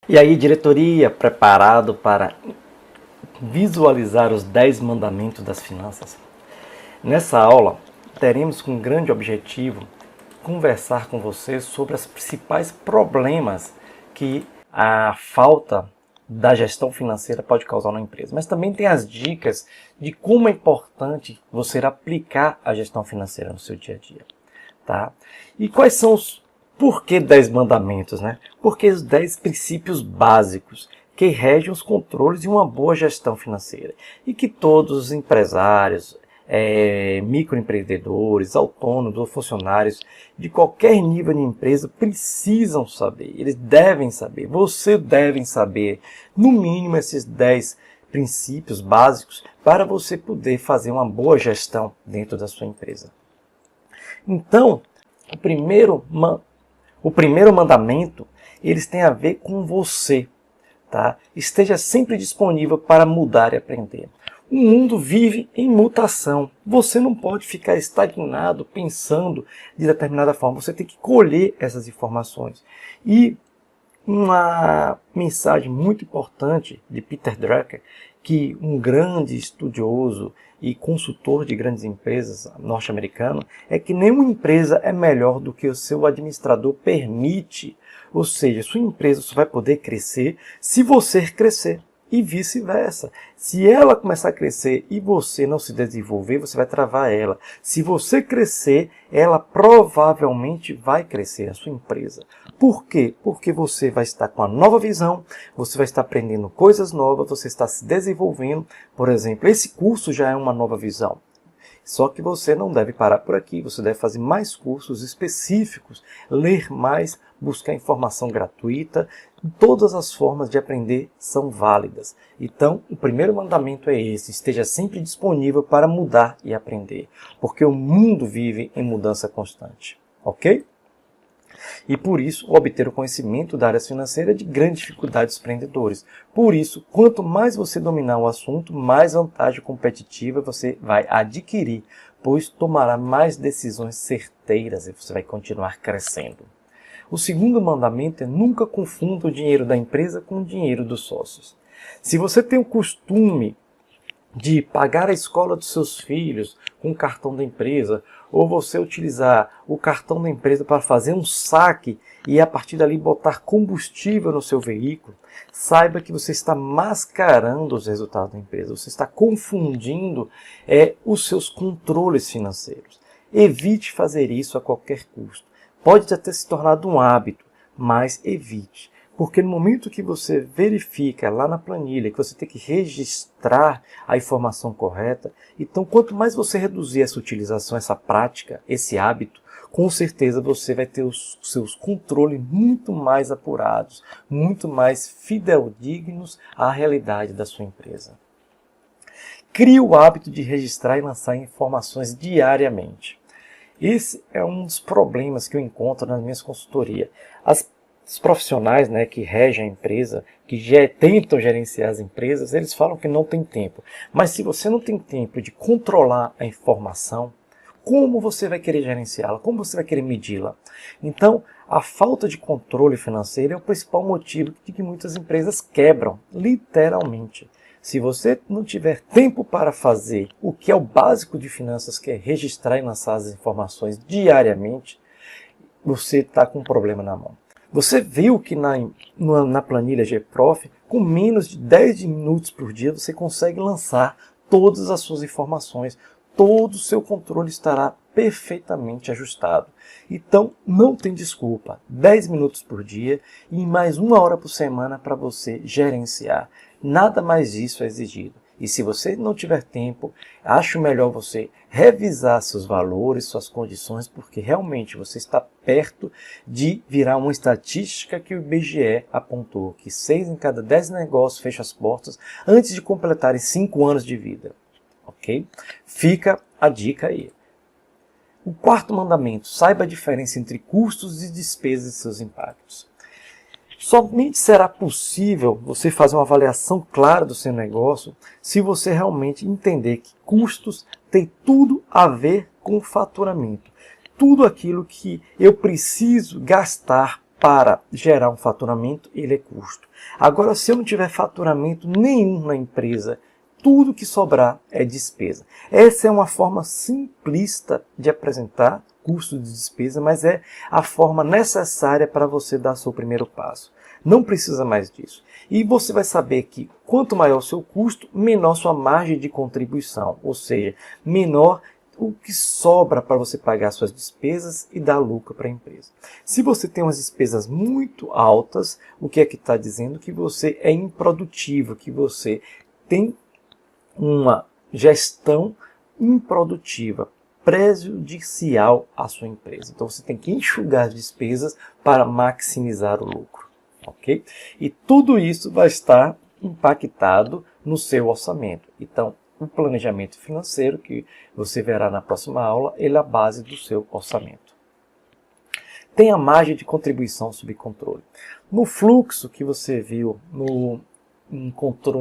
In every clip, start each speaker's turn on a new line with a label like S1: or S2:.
S1: E aí, diretoria, preparado para visualizar os 10 mandamentos das finanças? Nessa aula, teremos como grande objetivo conversar com você sobre os principais problemas que a falta da gestão financeira pode causar na empresa. Mas também tem as dicas de como é importante você aplicar a gestão financeira no seu dia a dia. Tá? E quais são os porquê 10 mandamentos, né? Porque os 10 princípios básicos que regem os controles de uma boa gestão financeira e que todos os empresários, microempreendedores, autônomos ou funcionários de qualquer nível de empresa precisam saber, eles devem saber, você deve saber, no mínimo esses 10 princípios básicos para você poder fazer uma boa gestão dentro da sua empresa. Então, o primeiro mandamento, eles têm a ver com você, tá? Esteja sempre disponível para mudar e aprender. O mundo vive em mutação. Você não pode ficar estagnado pensando de determinada forma. Você tem que colher essas informações. E uma mensagem muito importante de Peter Drucker, que um grande estudioso e consultor de grandes empresas norte-americano, é que nenhuma empresa é melhor do que o seu administrador permite. Ou seja, sua empresa só vai poder crescer se você crescer. E vice-versa. Se ela começar a crescer e você não se desenvolver, você vai travar ela. Se você crescer, ela provavelmente vai crescer, a sua empresa. Por quê? Porque você vai estar com uma nova visão, você vai estar aprendendo coisas novas, você está se desenvolvendo. Por exemplo, esse curso já é uma nova visão. Só que você não deve parar por aqui, você deve fazer mais cursos específicos, ler mais, buscar informação gratuita. Todas as formas de aprender são válidas. Então, o primeiro mandamento é esse: esteja sempre disponível para mudar e aprender, porque o mundo vive em mudança constante, ok? E por isso, obter o conhecimento da área financeira é de grande dificuldade dos empreendedores. Por isso, quanto mais você dominar o assunto, mais vantagem competitiva você vai adquirir, pois tomará mais decisões certeiras e você vai continuar crescendo. O segundo mandamento é: nunca confunda o dinheiro da empresa com o dinheiro dos sócios. Se você tem o costume de pagar a escola dos seus filhos com o cartão da empresa, ou você utilizar o cartão da empresa para fazer um saque e a partir dali botar combustível no seu veículo, saiba que você está mascarando os resultados da empresa, você está confundindo os seus controles financeiros. Evite fazer isso a qualquer custo. Pode até se tornar um hábito, mas evite. Porque no momento que você verifica lá na planilha que você tem que registrar a informação correta, então quanto mais você reduzir essa utilização, essa prática, esse hábito, com certeza você vai ter os seus controles muito mais apurados, muito mais fidedignos à realidade da sua empresa. Crie o hábito de registrar e lançar informações diariamente. Esse é um dos problemas que eu encontro nas minhas consultorias. Os profissionais, que regem a empresa, que tentam gerenciar as empresas, eles falam que não tem tempo. Mas se você não tem tempo de controlar a informação, como você vai querer gerenciá-la? Como você vai querer medi-la? Então, a falta de controle financeiro é o principal motivo de que muitas empresas quebram, literalmente. Se você não tiver tempo para fazer o que é o básico de finanças, que é registrar e lançar as informações diariamente, você está com um problema na mão. Você viu que na planilha GProf, com menos de 10 minutos por dia, você consegue lançar todas as suas informações. Todo o seu controle estará perfeitamente ajustado. Então, não tem desculpa. 10 minutos por dia e mais 1 hora por semana para você gerenciar. Nada mais disso é exigido. E se você não tiver tempo, acho melhor você revisar seus valores, suas condições, porque realmente você está perto de virar uma estatística que o IBGE apontou, que 6 em cada 10 negócios fecham as portas antes de completarem 5 anos de vida. Ok? Fica a dica aí. O quarto mandamento: saiba a diferença entre custos e despesas e seus impactos. Somente será possível você fazer uma avaliação clara do seu negócio se você realmente entender que custos tem tudo a ver com faturamento. Tudo aquilo que eu preciso gastar para gerar um faturamento, ele é custo. Agora, se eu não tiver faturamento nenhum na empresa, tudo que sobrar é despesa. Essa é uma forma simplista de apresentar custo de despesa, mas é a forma necessária para você dar seu primeiro passo. Não precisa mais disso. E você vai saber que quanto maior o seu custo, menor sua margem de contribuição, ou seja, menor o que sobra para você pagar suas despesas e dar lucro para a empresa. Se você tem umas despesas muito altas, o que é que está dizendo? Que você é improdutivo, que você tem uma gestão improdutiva, prejudicial à sua empresa. Então você tem que enxugar as despesas para maximizar o lucro, ok? E tudo isso vai estar impactado no seu orçamento. Então, o planejamento financeiro, que você verá na próxima aula, ele é a base do seu orçamento. Tem a margem de contribuição sob controle. No fluxo que você viu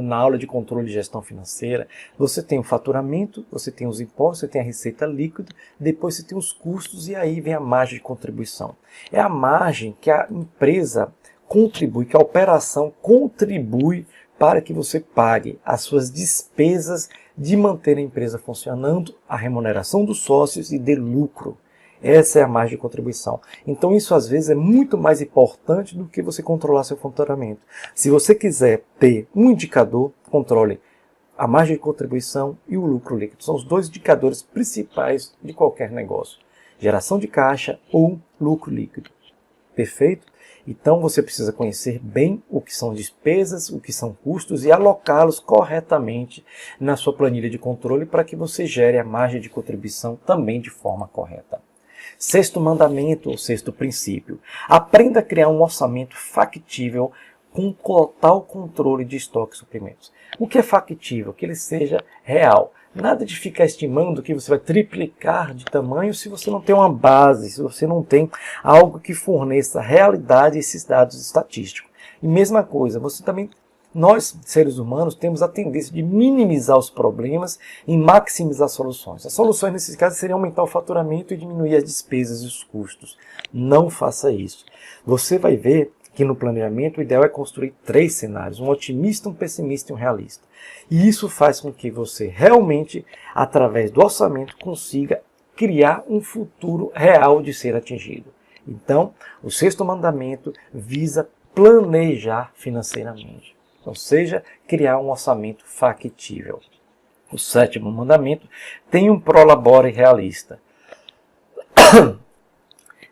S1: na aula de controle de gestão financeira, você tem o faturamento, você tem os impostos, você tem a receita líquida, depois você tem os custos e aí vem a margem de contribuição. É a margem que a empresa contribui, que a operação contribui para que você pague as suas despesas de manter a empresa funcionando, a remuneração dos sócios e de lucro. Essa é a margem de contribuição. Então isso às vezes é muito mais importante do que você controlar seu faturamento. Se você quiser ter um indicador, controle a margem de contribuição e o lucro líquido. São os dois indicadores principais de qualquer negócio. Geração de caixa ou lucro líquido. Perfeito? Então você precisa conhecer bem o que são despesas, o que são custos e alocá-los corretamente na sua planilha de controle para que você gere a margem de contribuição também de forma correta. Sexto mandamento ou sexto princípio. Aprenda a criar um orçamento factível com total controle de estoque e suprimentos. O que é factível? Que ele seja real. Nada de ficar estimando que você vai triplicar de tamanho se você não tem uma base, se você não tem algo que forneça realidade esses dados estatísticos. E mesma coisa, nós, seres humanos, temos a tendência de minimizar os problemas e maximizar soluções. As soluções, nesse caso, seriam aumentar o faturamento e diminuir as despesas e os custos. Não faça isso. Você vai ver que no planejamento o ideal é construir 3 cenários, um otimista, um pessimista e um realista. E isso faz com que você realmente, através do orçamento, consiga criar um futuro real de ser atingido. Então, o sexto mandamento visa planejar financeiramente. Ou seja, criar um orçamento factível. O sétimo mandamento tem um prolabore realista.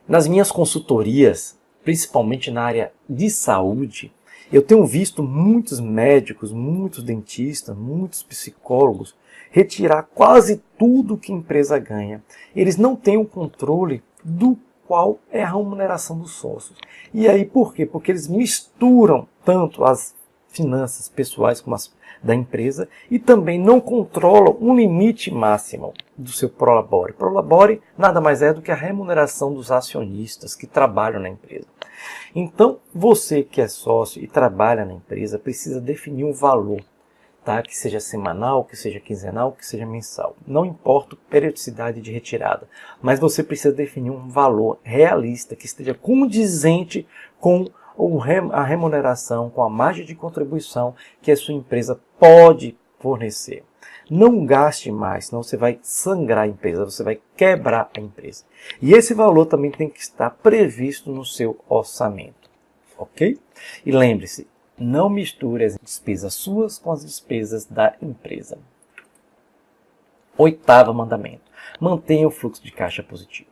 S1: Nas minhas consultorias, principalmente na área de saúde, eu tenho visto muitos médicos, muitos dentistas, muitos psicólogos retirar quase tudo que a empresa ganha. Eles não têm o controle do qual é a remuneração dos sócios. E aí por quê? Porque eles misturam tanto as finanças pessoais como as da empresa e também não controlam um limite máximo do seu prolabore. Prolabore nada mais é do que a remuneração dos acionistas que trabalham na empresa. Então, você que é sócio e trabalha na empresa precisa definir um valor, tá? Que seja semanal, que seja quinzenal, que seja mensal. Não importa a periodicidade de retirada, mas você precisa definir um valor realista que esteja condizente com a remuneração, com a margem de contribuição que a sua empresa pode fornecer. Não gaste mais, senão você vai sangrar a empresa, você vai quebrar a empresa. E esse valor também tem que estar previsto no seu orçamento, ok? E lembre-se, não misture as despesas suas com as despesas da empresa. Oitavo mandamento, mantenha o fluxo de caixa positivo.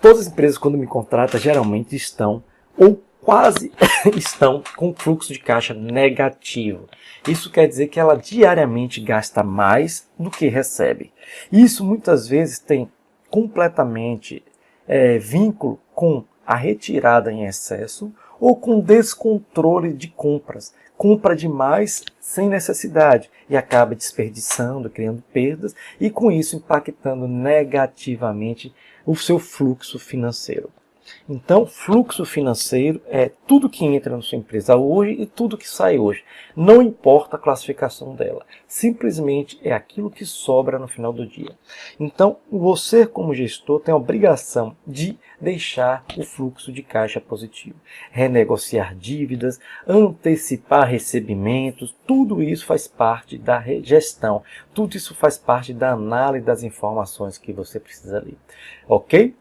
S1: Todas as empresas, quando me contratam, geralmente estão ou quase estão com fluxo de caixa negativo. Isso quer dizer que ela diariamente gasta mais do que recebe. Isso muitas vezes tem completamente vínculo com a retirada em excesso ou com descontrole de compras. Compra demais sem necessidade e acaba desperdiçando, criando perdas e com isso impactando negativamente o seu fluxo financeiro. Então, fluxo financeiro é tudo que entra na sua empresa hoje e tudo que sai hoje. Não importa a classificação dela. Simplesmente é aquilo que sobra no final do dia. Então, você como gestor tem a obrigação de deixar o fluxo de caixa positivo. Renegociar dívidas, antecipar recebimentos, tudo isso faz parte da gestão. Tudo isso faz parte da análise das informações que você precisa ler. Ok?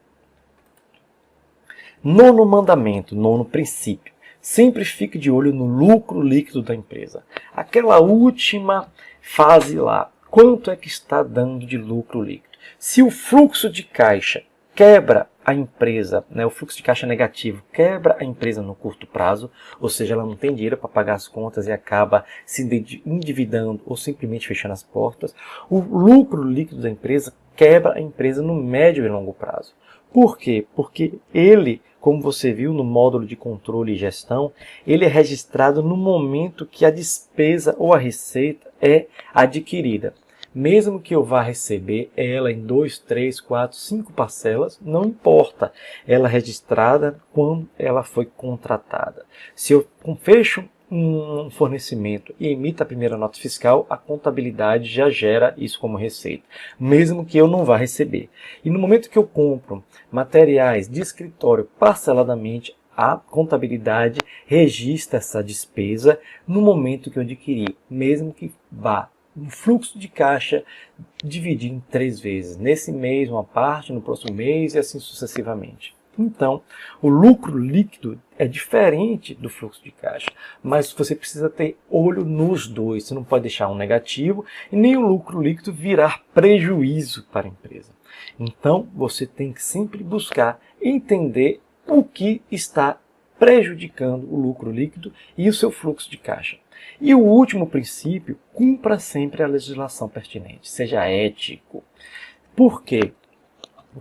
S1: Nono mandamento, nono princípio. Sempre fique de olho no lucro líquido da empresa. Aquela última fase lá. Quanto é que está dando de lucro líquido? Se o fluxo de caixa quebra a empresa, o fluxo de caixa negativo quebra a empresa no curto prazo, ou seja, ela não tem dinheiro para pagar as contas e acaba se endividando ou simplesmente fechando as portas, o lucro líquido da empresa quebra a empresa no médio e longo prazo. Por quê? Porque ele, como você viu no módulo de controle e gestão, ele é registrado no momento que a despesa ou a receita é adquirida. Mesmo que eu vá receber ela em 2, 3, 4, 5 parcelas, não importa. Ela é registrada quando ela foi contratada. Se eu fecho um fornecimento e emito a primeira nota fiscal, a contabilidade já gera isso como receita, mesmo que eu não vá receber. E no momento que eu compro materiais de escritório parceladamente, a contabilidade registra essa despesa no momento que eu adquiri, mesmo que vá um fluxo de caixa dividido em 3 vezes. Nesse mês uma parte, no próximo mês e assim sucessivamente. Então, o lucro líquido é diferente do fluxo de caixa, mas você precisa ter olho nos dois. Você não pode deixar um negativo e nem o lucro líquido virar prejuízo para a empresa. Então, você tem que sempre buscar entender o que está prejudicando o lucro líquido e o seu fluxo de caixa. E o último princípio, cumpra sempre a legislação pertinente, seja ético. Por quê?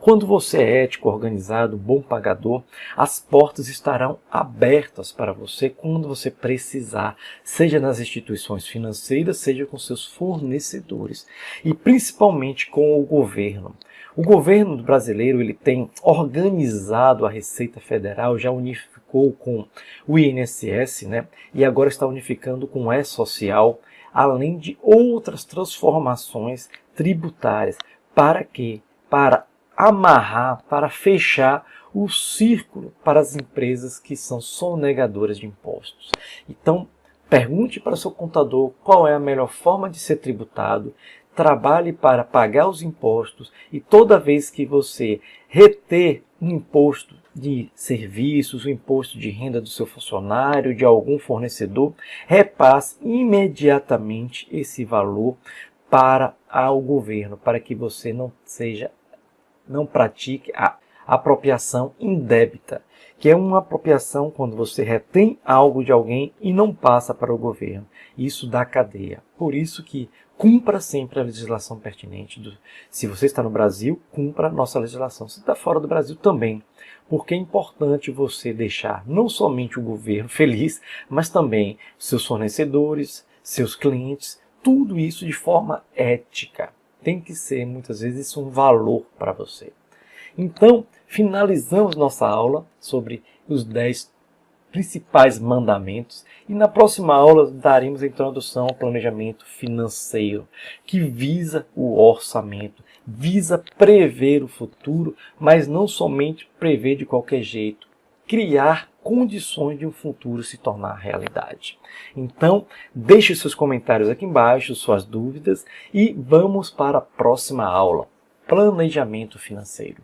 S1: Quando você é ético, organizado, bom pagador, as portas estarão abertas para você quando você precisar, seja nas instituições financeiras, seja com seus fornecedores e principalmente com o governo. O governo brasileiro ele tem organizado a Receita Federal, já unificou com o INSS, e agora está unificando com o E-Social, além de outras transformações tributárias. Para quê? Para amarrar, para fechar o círculo para as empresas que são sonegadoras de impostos. Então, pergunte para o seu contador qual é a melhor forma de ser tributado, trabalhe para pagar os impostos e toda vez que você reter um imposto de serviços, o imposto de renda do seu funcionário, de algum fornecedor, repasse imediatamente esse valor para o governo, para que você não pratique a apropriação indébita, que é uma apropriação quando você retém algo de alguém e não passa para o governo. Isso dá cadeia. Por isso que cumpra sempre a legislação pertinente. Se você está no Brasil, cumpra a nossa legislação. Se está fora do Brasil, também. Porque é importante você deixar não somente o governo feliz, mas também seus fornecedores, seus clientes, tudo isso de forma ética. Tem que ser, muitas vezes, isso um valor para você. Então, finalizamos nossa aula sobre os 10 principais mandamentos e na próxima aula daremos a introdução ao planejamento financeiro, que visa o orçamento, visa prever o futuro, mas não somente prever de qualquer jeito, criar condições de um futuro se tornar realidade. Então, deixe seus comentários aqui embaixo, suas dúvidas e vamos para a próxima aula, planejamento financeiro.